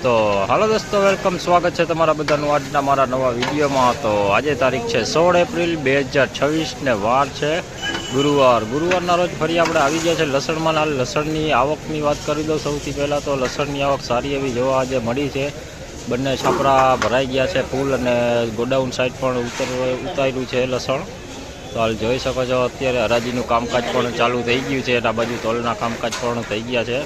तो हेलो दोस्तों, वेलकम, स्वागत है तमारा बधाનું આજના મારા નવા વિડીયોમાં। તો આજે તારીખ છે 16 એપ્રિલ 2026 ને વાર છે ગુરુવારના રોજ ફરી આપણે આવી ગયા છે લસણમાં। હાલ લસણની આવકની વાત કરી દો। સૌથી પહેલાં તો લસણની આવક સારી એવી જોવા આજે મળી છે। બંને છાપરા ભરાઈ ગયા છે ફૂલ, અને ગોડાઉન સાઈડ પણ ઉતાર્યું છે લસણ। તો હાલ જોઈ શકો છો અત્યારે હરાજીનું કામકાજ પણ ચાલુ થઈ ગયું છે, આ બાજુ તોલના કામકાજ પણ થઈ ગયા છે।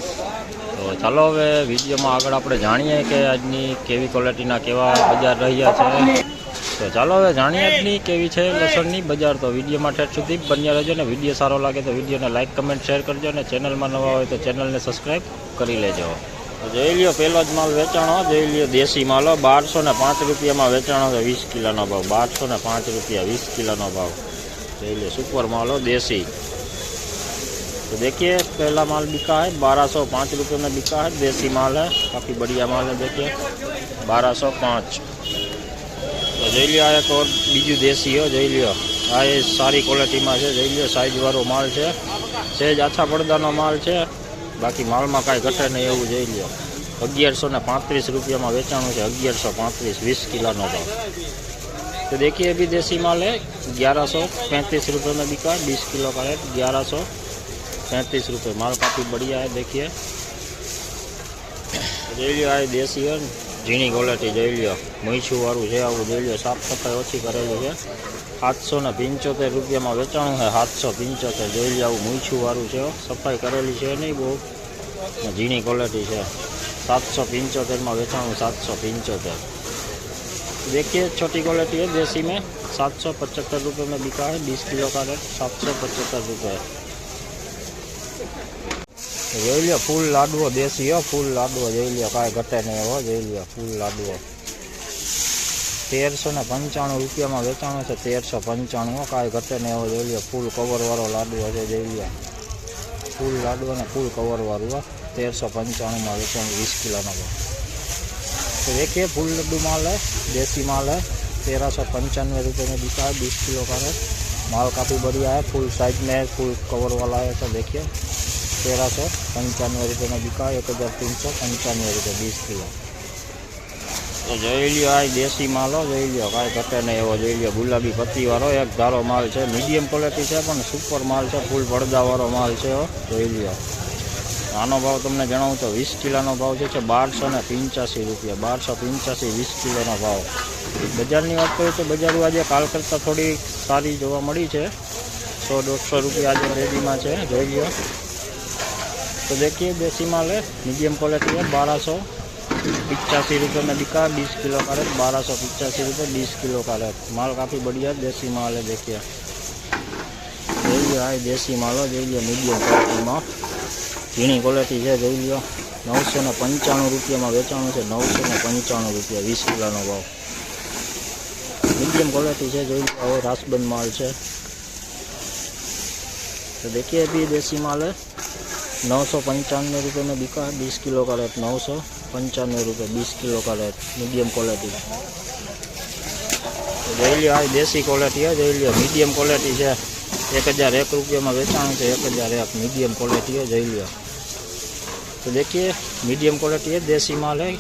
તો ચાલો હવે વિડીયોમાં આગળ આપણે જાણીએ કે આજની કેવી ક્વોલિટીના કેવા બજાર રહ્યા છે। તો ચાલો હવે જાણીએ આજની કેવી છે લસણની બજાર। તો વિડીયોમાં ઠેઠ સુધી બન્યા રહેજો, ને વિડીયો સારો લાગે તો વિડીયોને લાઇક, કમેન્ટ, શેર કરજો, અને ચેનલમાં નવા હોય તો ચેનલને સબસ્ક્રાઈબ કરી લેજો। તો જોઈ લ્યો, પહેલો જ માલ વેચાણો, જોઈ લ્યો દેશી માલ 1205 રૂપિયામાં વેચાણો છે। 20 કિલોનો ભાવ 1205 રૂપિયા 20 કિલોનો ભાવ। જોઈ लो सुपर माल हो देसी। तो देखिए पहला माल बिका है 1205 रुपये में बिका है, देसी माल है, काफ़ी बढ़िया माल है। देखिए 1205। तो जी लियो एक और बीजू देसी हो, जी लियो आ सारी क्वॉलिटी में है। जी लियो साइज वालो माल है, सेज आछा પડદાનો माल है, बाकी माल में कई घटे नहीं एवं। जी लियो 1135 रुपया में वेचाणु है। 1135 20 किलो भाव। तो देखिए अभी देसी माल है 1135 रुपये में बिका, 20 किलो का रेट 1135 रुपये। माल काफ़ी बढ़िया है। देखिए જોઈ લ્યો, આ દેશી है झीणी क्वॉलिटी। જોઈ લ્યો મીઠું વાળું છે આવું। જોઈ લ્યો સાફ સફાઈ ઓછી કરેલી છે। 775 रुपया में વેચાણું है। 775। જોઈ લ્યો આવું મીઠું વાળું છે, સફાઈ કરેલી છે નહીં બહુ, झीणी क्वॉलिटी है। 775 में વેચાણું 775। देखिए छोटी क्वालिटी है देसी में 775 रुपये में बिका है। 20 किलो का रेट 775 रुपये। જોઈ લ્યો फूल लाडवो देसी हो, फूल लाडवो જોઈ લ્યો કાંઈ ઘટે નહીં हो। જોઈ લ્યો फूल लाडवो 1395 रुपया में વેચાણો છે। 1395 કાંઈ ઘટે નહીં हो। જોઈ લ્યો फूल कवर वाળો लाडवो છે। જોઈ લ્યો फूल लाडवो ने फूल कवर वाળું 1395 में વેચાણું 20 કિલોનો ભાવ। तो देखिए फूल लड्डू माल है, देसी माल है, 1395 रुपये में बिका है। 20 किलो का है, माल काफ़ी बढ़िया है, फुल साइज में है, फुल कवर वाला है। तो देखिए 1395 रुपये में बिका है। 1395 रुपये 20 किलो। तो જોઈ લ્યો આ દેશી માલ हो, જોઈ લ્યો કાંઈ ઘટે નહીં એવો। જોઈ લ્યો ગુલાબી પત્તીવાળો એક ધારો માલ છે, મીડિયમ ક્વોલિટી છે પણ સુપર માલ છે, ફૂલ પડદાવાળો માલ છે। જોઈ લ્યો આનો ભાવ તમને જણાવું તો 20 કિલોનો ભાવ છે 1285 રૂપિયા। 1285 20 કિલોનો ભાવ। બજારની વાત કરીએ તો બજારો આજે કાલ કરતાં થોડી સારી જોવા મળી છે। 100-150 रुपया आज रेडीમાં છે। જોઈ લ્યો। तो देखिए देसी माल है, मीडियम क्वालिटी है, 1285 रुपये में बिका। 20 किलो का रेट 1285 रुपये 20 किलो का रेट। माल काफ़ी बढ़िया देसी माल है। देखिए જોઈ લ્યો આ દેશી માલ हो, જોઈ લ્યો मीडियम क्वालिटी में झीणी क्वॉलिटी है। જોઈ લ્યો 995 रुपया में વેચાણું છે। 995 रुपया 20 किलोનો ભાવ। मीडियम क्वालिटी है। જોઈ લ્યો और रासबंद माल है। तो देखिए अभी देसी माल है 995 रुपये में बिका है। 20 किलो का रेट 995 रुपये 20 किलो का रेट, मीडियम क्वालिटी। तो જોઈ લ્યો આ देसी क्वालिटी है। જોઈ લ્યો मीडियम क्वालिटी है, 1001 रुपये में વેચાણું છે। 1001 मीडियम क्वालिटी है। જોઈ લ્યો। तो देखिए मीडियम क्वालिटी है, देसी माल है,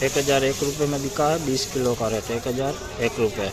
1001 रुपये में बिका है। 20 किलो का रेट 1001 रुपये।